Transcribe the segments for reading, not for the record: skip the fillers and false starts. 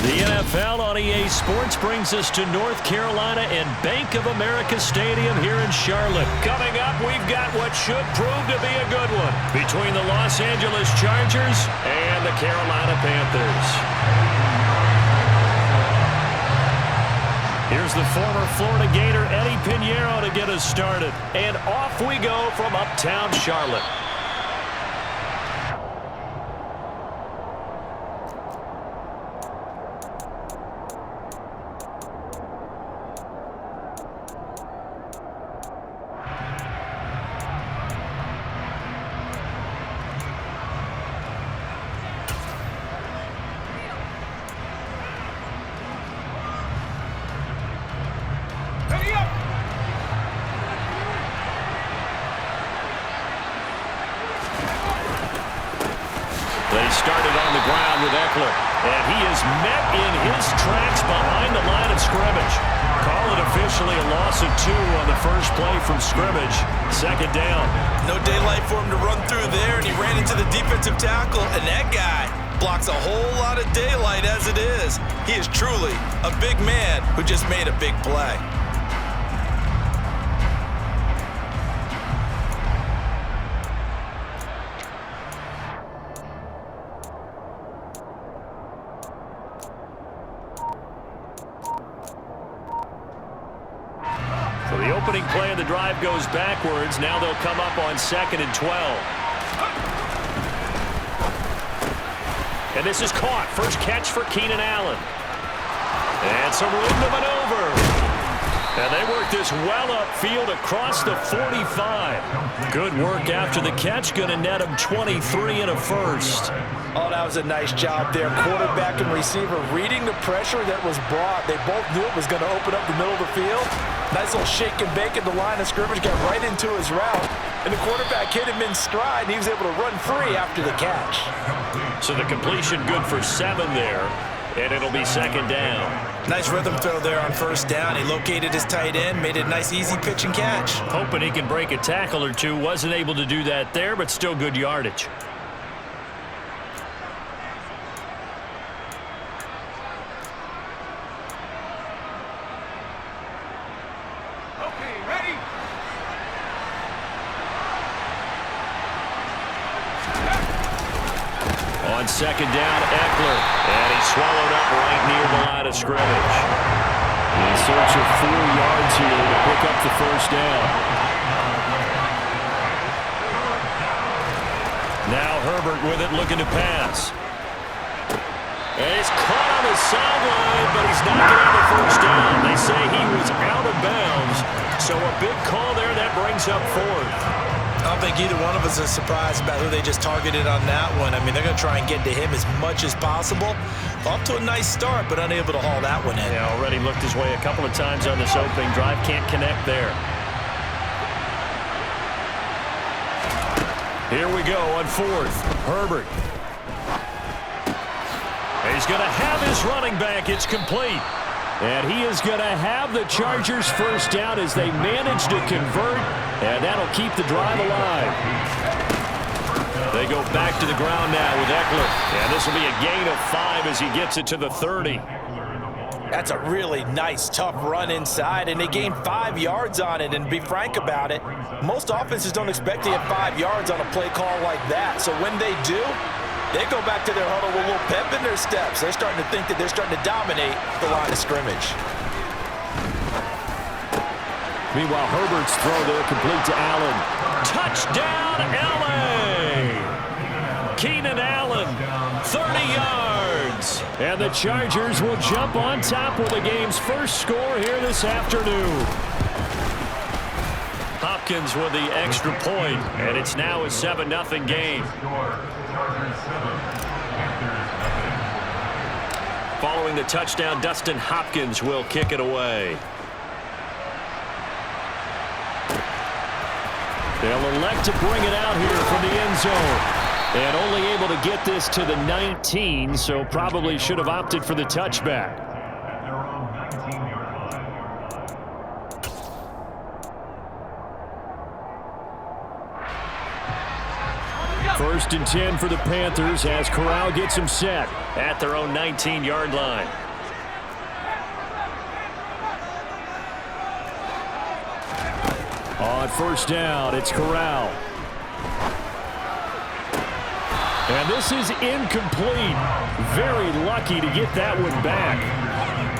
The NFL on EA Sports brings us to North Carolina and Bank of America Stadium here in Charlotte. Coming up, we've got what should prove to be a good one between the Los Angeles Chargers and the Carolina Panthers. Here's the former Florida Gator Eddie Pinheiro to get us started. And off we go from uptown Charlotte. Started on the ground with Eckler, and he is met in his tracks behind the line of scrimmage. Call it officially a loss of 2 on the first play from scrimmage. Second down. No daylight for him to run through there, and he ran into the defensive tackle, and that guy blocks a whole lot of daylight as it is. He is truly a big man who just made a big play. So the opening play of the drive goes backwards. Now they'll come up on 2nd and 12. And this is caught. First catch for Keenan Allen. And some room to maneuver. And they work this well upfield across the 45. Good work after the catch. Going to net him 23 and a first. Oh, that was a nice job there. Quarterback and receiver reading the pressure that was brought. They both knew it was going to open up the middle of the field. Nice little shake and bake at the line of scrimmage. Got right into his route. And the quarterback hit him in stride, and he was able to run free after the catch. So the completion good for 7 there. And it'll be 2nd down. Nice rhythm throw there on 1st down. He located his tight end, made it a nice easy pitch and catch. Hoping he can break a tackle or two. Wasn't able to do that there, but still good yardage. On 2nd down, Eckler, and he's swallowed up right near the line of scrimmage. In search of 4 yards here to pick up the 1st down. Now Herbert with it, looking to pass. And he's caught on the sideline, but he's not getting the 1st down. They say he was out of bounds, so a big call there that brings up 4th. I don't think either one of us is surprised about who they just targeted on that one. I mean, they're going to try and get to him as much as possible. Off to a nice start, but unable to haul that one in. Yeah, already looked his way a couple of times on this opening drive. Can't connect there. Here we go on 4th. Herbert. He's going to have his running back. It's complete. And he is going to have the Chargers 1st down as they manage to convert, and that'll keep the drive alive. They go back to the ground now with Eckler, and this will be a gain of 5 as he gets it to the 30. That's a really nice, tough run inside, and they gained 5 yards on it. And to be frank about it, most offenses don't expect to get 5 yards on a play call like that. So when they do, they go back to their huddle with a little pep in their steps. They're starting to think that they're starting to dominate the line of scrimmage. Meanwhile, Herbert's throw there complete to Allen. Touchdown, L.A. Keenan Allen, 30 yards. And the Chargers will jump on top with the game's first score here this afternoon. Hopkins with the extra point, and it's now a 7-0 game. Following the touchdown, Dustin Hopkins will kick it away. They'll elect to bring it out here from the end zone. And only able to get this to the 19, so probably should have opted for the touchback. first and 10 for the Panthers as Corral gets him set at their own 19-yard line. On first down, it's Corral. And this is incomplete. Very lucky to get that one back.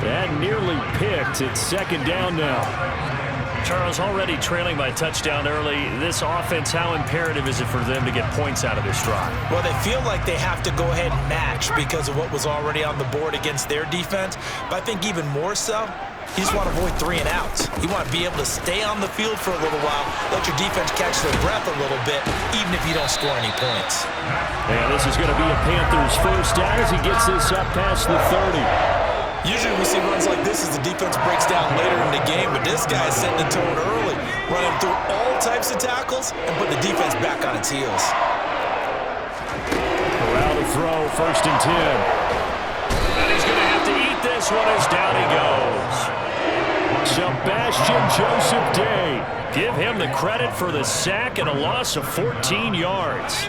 And nearly picked. It's second down now. Charles, already trailing by touchdown early. This offense, how imperative is it for them to get points out of this drive? Well, they feel like they have to go ahead and match because of what was already on the board against their defense. But I think even more so, you just want to avoid 3 and outs. You want to be able to stay on the field for a little while, let your defense catch their breath a little bit, even if you don't score any points. And this is going to be a Panthers first down as he gets this up past the 30. Usually we see runs like this as the defense breaks down later in the game, but this guy is setting the tone early, running through all types of tackles and put the defense back on its heels. Corral to throw, first and 10. And he's going to have to eat this one as down he goes. Sebastian Joseph Day. Give him the credit for the sack and a loss of 14 yards.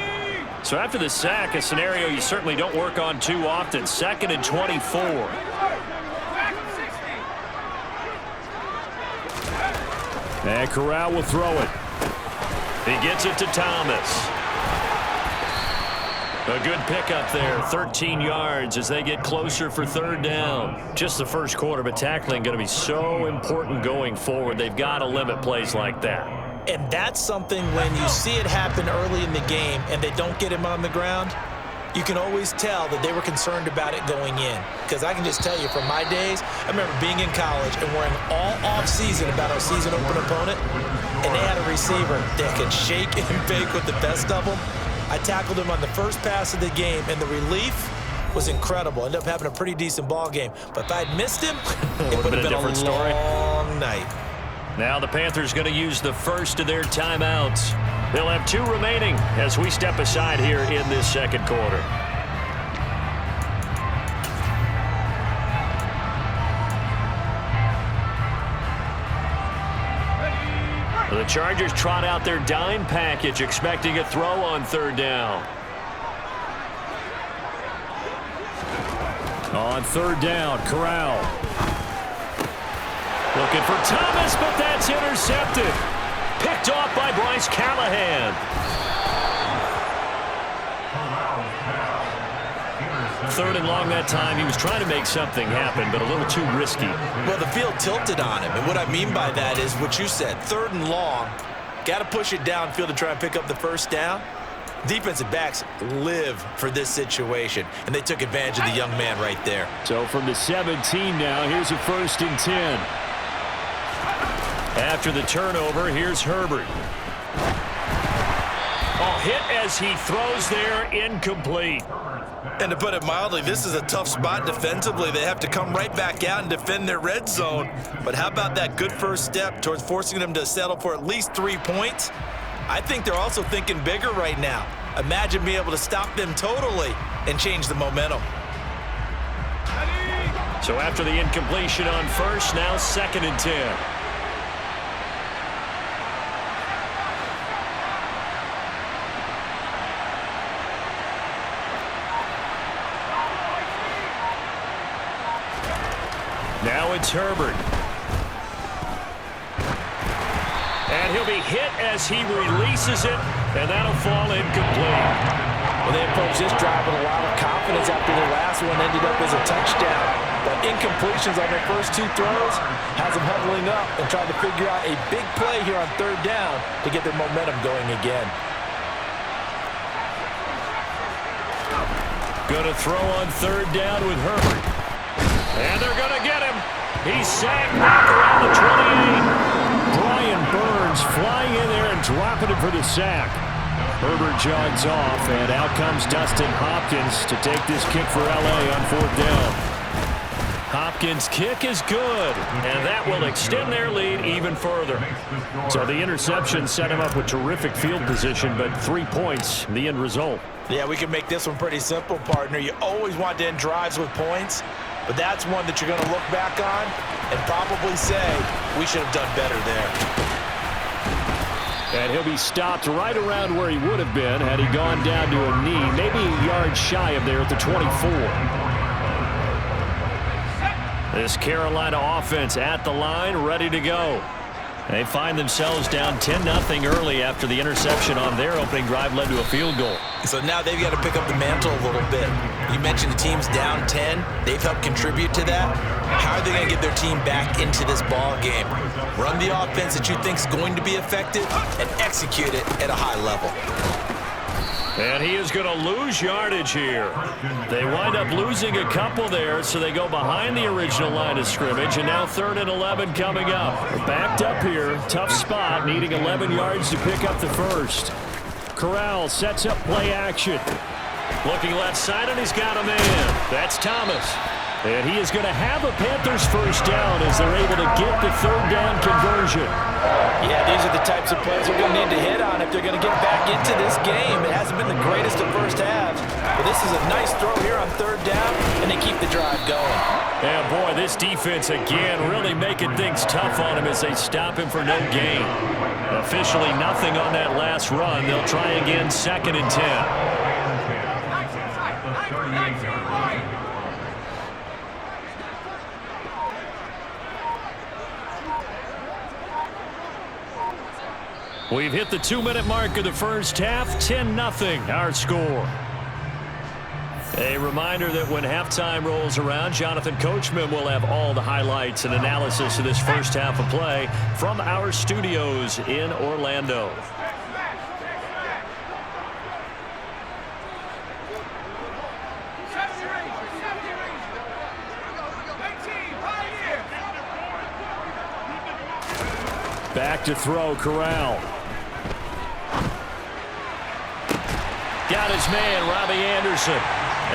So after the sack, a scenario you certainly don't work on too often. 2nd and 24. And Corral will throw it. He gets it to Thomas. A good pickup there, 13 yards as they get closer for third down. Just the first quarter, but tackling going to be so important going forward. They've got to limit plays like that. And that's something when you see it happen early in the game and they don't get him on the ground, you can always tell that they were concerned about it going in. Because I can just tell you from my days, I remember being in college and worrying all off-season about our season open opponent, and they had a receiver that could shake and bake with the best of them. I tackled him on the first pass of the game, and the relief was incredible. Ended up having a pretty decent ball game. But if I'd missed him, it would have been a long night. Now the Panthers going to use the first of their timeouts. They'll have 2 remaining as we step aside here in this second quarter. The Chargers trot out their dime package, expecting a throw on third down. On third down, Corral. Looking for Thomas, but that's intercepted. Picked off by Bryce Callahan. Third and long that time. He was trying to make something happen, but a little too risky. Well, the field tilted on him, and what I mean by that is what you said. Third and long, got to push it downfield to try and pick up the first down. Defensive backs live for this situation, and they took advantage of the young man right there. So from the 17 now, here's a first and 10. After the turnover, here's Herbert. Oh, hit as he throws there, incomplete. And to put it mildly, this is a tough spot defensively. They have to come right back out and defend their red zone. But how about that good first step towards forcing them to settle for at least 3 points? I think they're also thinking bigger right now. Imagine being able to stop them totally and change the momentum. So after the incompletion on first, now 2nd and 10. Now it's Herbert. And he'll be hit as he releases it, and that'll fall incomplete. Well, they approached this drive with a lot of confidence after their last one ended up as a touchdown. But incompletions on their first 2 throws has them huddling up and trying to figure out a big play here on third down to get their momentum going again. Going to throw on third down with Herbert. And they're going to get him. He's sacked back around the 28. Brian Burns flying in there and dropping it for the sack. Herbert jogs off, and out comes Dustin Hopkins to take this kick for LA on fourth down. Hopkins' kick is good, and that will extend their lead even further. So the interception set him up with terrific field position, but 3 points, the end result. Yeah, we can make this one pretty simple, partner. You always want to end drives with points, but that's one that you're going to look back on and probably say, we should have done better there. And he'll be stopped right around where he would have been had he gone down to a knee, maybe a yard shy of there at the 24. This Carolina offense at the line, ready to go. They find themselves down 10-0 early after the interception on their opening drive led to a field goal. So now they've got to pick up the mantle a little bit. You mentioned the team's down 10. They've helped contribute to that. How are they going to get their team back into this ball game? Run the offense that you think is going to be effective and execute it at a high level. And he is going to lose yardage here. They wind up losing a couple there, so they go behind the original line of scrimmage, and now 3rd and 11 coming up. We're backed up here. Tough spot, needing 11 yards to pick up the first. Corral sets up play action. Looking left side, and he's got a man. That's Thomas. And he is going to have a Panthers first down as they're able to get the 3rd down conversion. Yeah, these are the types of plays they're going to need to hit on if they're going to get back into this game. It hasn't been the greatest of first halves, but this is a nice throw here on 3rd down, and they keep the drive going. Yeah, boy, this defense again really making things tough on him as they stop him for no gain. Officially nothing on that last run. They'll try again 2nd and 10. We've hit the 2-minute mark of the first half, 10-0 our score. A reminder that when halftime rolls around, Jonathan Coachman will have all the highlights and analysis of this first half of play from our studios in Orlando. Back to throw, Corral. Got his man, Robbie Anderson.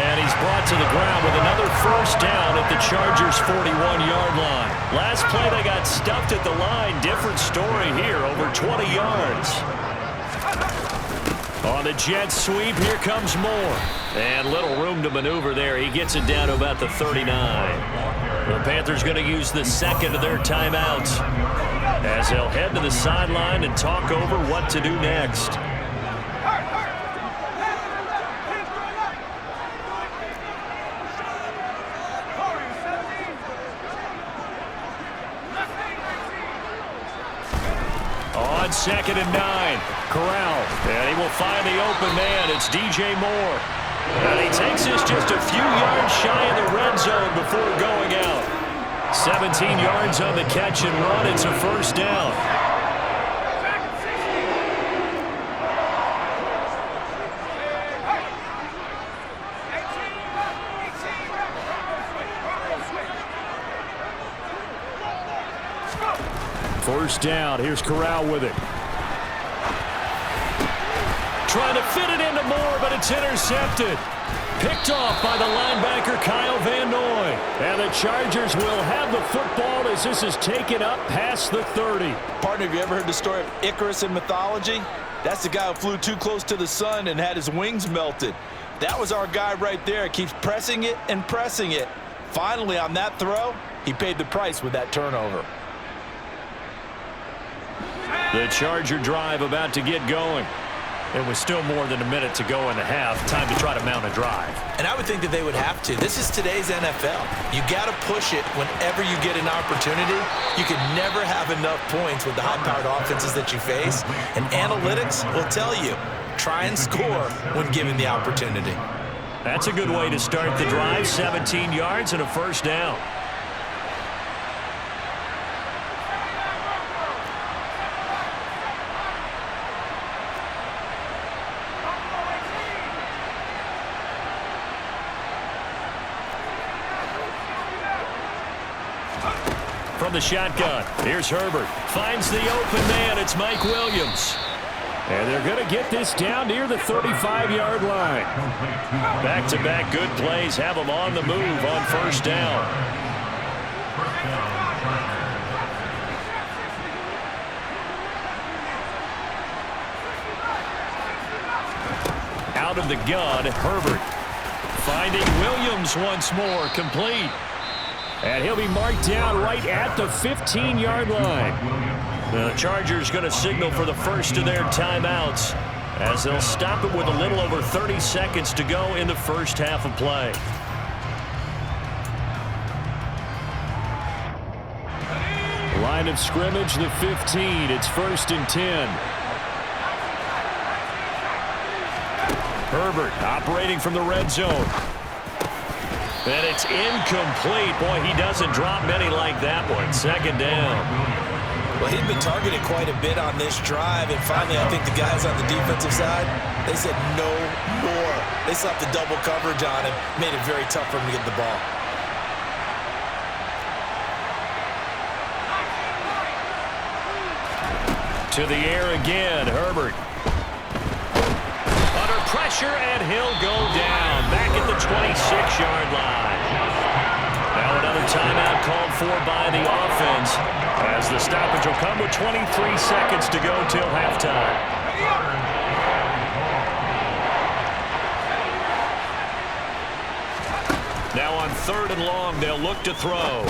And he's brought to the ground with another first down at the Chargers' 41-yard line. Last play, they got stuffed at the line. Different story here, over 20 yards. On the jet sweep, here comes Moore. And little room to maneuver there. He gets it down to about the 39. The Panthers going to use the 2nd of their timeouts as they'll head to the sideline and talk over what to do next. On 2nd and 9, Corral, and he will find the open man. It's DJ Moore. And he takes this just a few yards shy of the red zone before going out. 17 yards on the catch and run. It's a first down. First down. Here's Corral with it. Trying to fit it into Moore, but it's intercepted. Picked off by the linebacker, Kyle Van Noy. And the Chargers will have the football as this is taken up past the 30. Partner, have you ever heard the story of Icarus in mythology? That's the guy who flew too close to the sun and had his wings melted. That was our guy right there. Keeps pressing it and pressing it. Finally, on that throw, he paid the price with that turnover. The Charger drive about to get going. There was still more than a minute to go in the half. Time to try to mount a drive. And I would think that they would have to. This is today's NFL. You got to push it whenever you get an opportunity. You can never have enough points with the high-powered offenses that you face. And analytics will tell you, try and score when given the opportunity. That's a good way to start the drive. 17 yards and a first down. From the shotgun, here's Herbert. Finds the open man. It's Mike Williams. And they're going to get this down near the 35-yard line. Back-to-back good plays have them on the move on first down. Out of the gun, Herbert. Finding Williams once more, complete. And he'll be marked down right at the 15-yard line. The Chargers going to signal for the first of their timeouts as they'll stop it with a little over 30 seconds to go in the first half of play. Line of scrimmage, the 15. It's 1st and 10. Herbert operating from the red zone. And it's incomplete. Boy, he doesn't drop many like that one. 2nd down. Well, he'd been targeted quite a bit on this drive, and finally I think the guys on the defensive side, they said no more. They slapped the double coverage on him, made it very tough for him to get the ball. To the air again, Herbert. Under pressure, and he'll go down. Back at the 26-yard line. Now another timeout called for by the offense, as the stoppage will come with 23 seconds to go till halftime. Now on 3rd and long, they'll look to throw.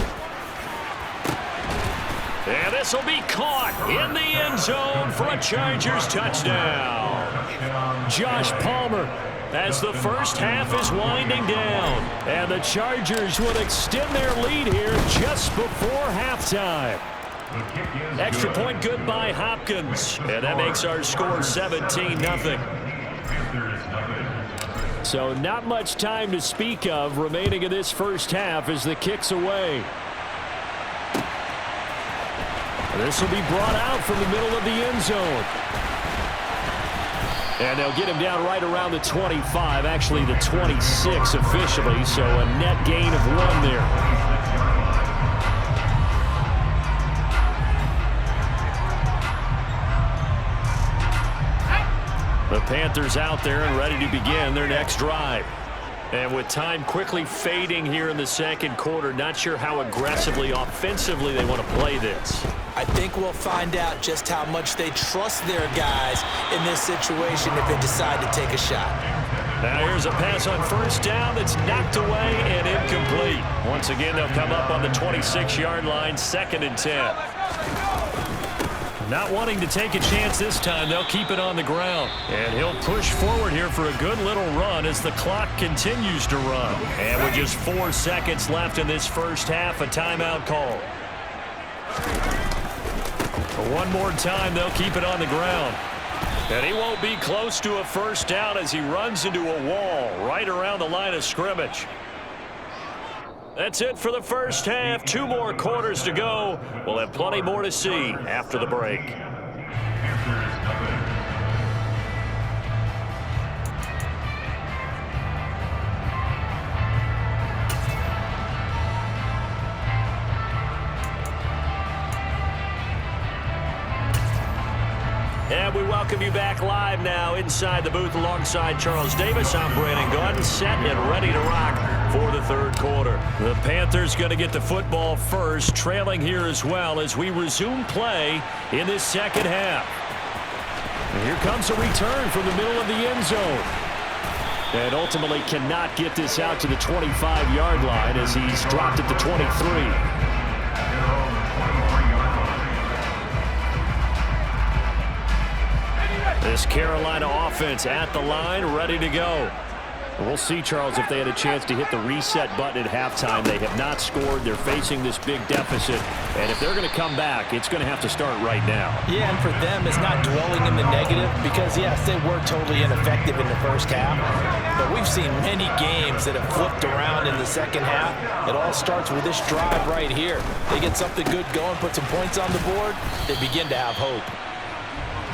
And this will be caught in the end zone for a Chargers touchdown. Josh Palmer, as the first half is winding down. And the Chargers would extend their lead here just before halftime. Extra point good by Hopkins. And that makes our score 17-0. So not much time to speak of remaining in this first half as the kick's away. This will be brought out from the middle of the end zone. And they'll get him down right around the 25, actually the 26 officially, so a net gain of 1 there. The Panthers out there and ready to begin their next drive. And with time quickly fading here in the 2nd quarter, not sure how aggressively, offensively they want to play this. I think we'll find out just how much they trust their guys in this situation if they decide to take a shot. Now here's a pass on 1st down that's knocked away and incomplete. Once again, they'll come up on the 26-yard line, 2nd and 10. Not wanting to take a chance this time, they'll keep it on the ground. And he'll push forward here for a good little run as the clock continues to run. And with just 4 seconds left in this first half, a timeout call. One more time, they'll keep it on the ground. And he won't be close to a first down as he runs into a wall right around the line of scrimmage. That's it for the first half. 2 more quarters to go. We'll have plenty more to see after the break. And we welcome you back live now inside the booth alongside Charles Davis. I'm Brandon Gordon, set and ready to rock for the 3rd quarter. The Panthers going to get the football first, trailing here as well as we resume play in this 2nd half. And here comes a return from the middle of the end zone. And ultimately cannot get this out to the 25-yard line as he's dropped at the 23. This Carolina offense at the line, ready to go. We'll see, Charles, if they had a chance to hit the reset button at halftime. They have not scored. They're facing this big deficit. And if they're going to come back, it's going to have to start right now. Yeah, and for them, it's not dwelling in the negative because, yes, they were totally ineffective in the first half. But we've seen many games that have flipped around in the 2nd half. It all starts with this drive right here. They get something good going, put some points on the board, they begin to have hope.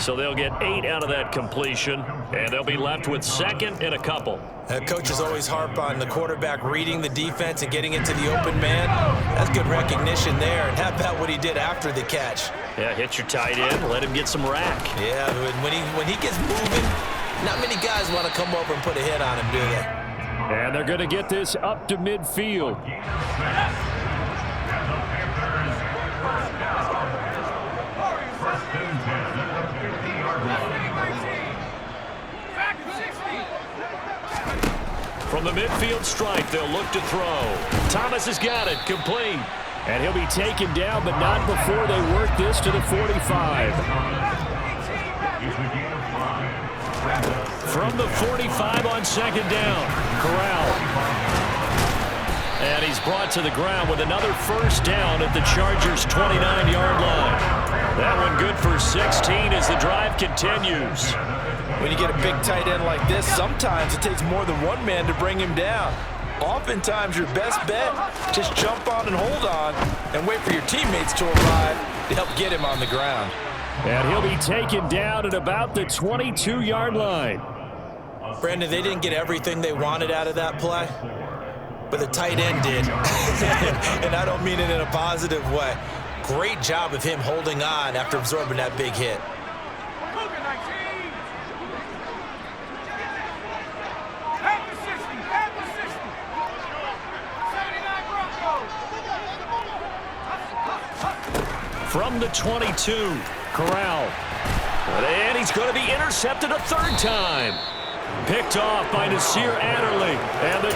So they'll get 8 out of that completion, and they'll be left with 2nd and a couple. Coaches always harp on the quarterback reading the defense and getting into the open man. That's good recognition there. And how about what he did after the catch? Yeah, hit your tight end, let him get some rack. Yeah, when he gets moving, not many guys want to come over and put a hit on him, do they? And they're going to get this up to midfield. From the midfield stripe, they'll look to throw. Thomas has got it, complete. And he'll be taken down, but not before they work this to the 45. From the 45 on second down, Corral. And he's brought to the ground with another first down at the Chargers' 29-yard line. That one good for 16 as the drive continues. When you get a big tight end like this, sometimes it takes more than one man to bring him down. Oftentimes, your best bet, just jump on and hold on and wait for your teammates to arrive to help get him on the ground. And he'll be taken down at about the 22-yard line. Brandon, they didn't get everything they wanted out of that play, but the tight end did. And I don't mean it in a positive way. Great job of him holding on after absorbing that big hit. From the 22, Corral. And he's going to be intercepted a third time. Picked off by Nasir Adderley. And the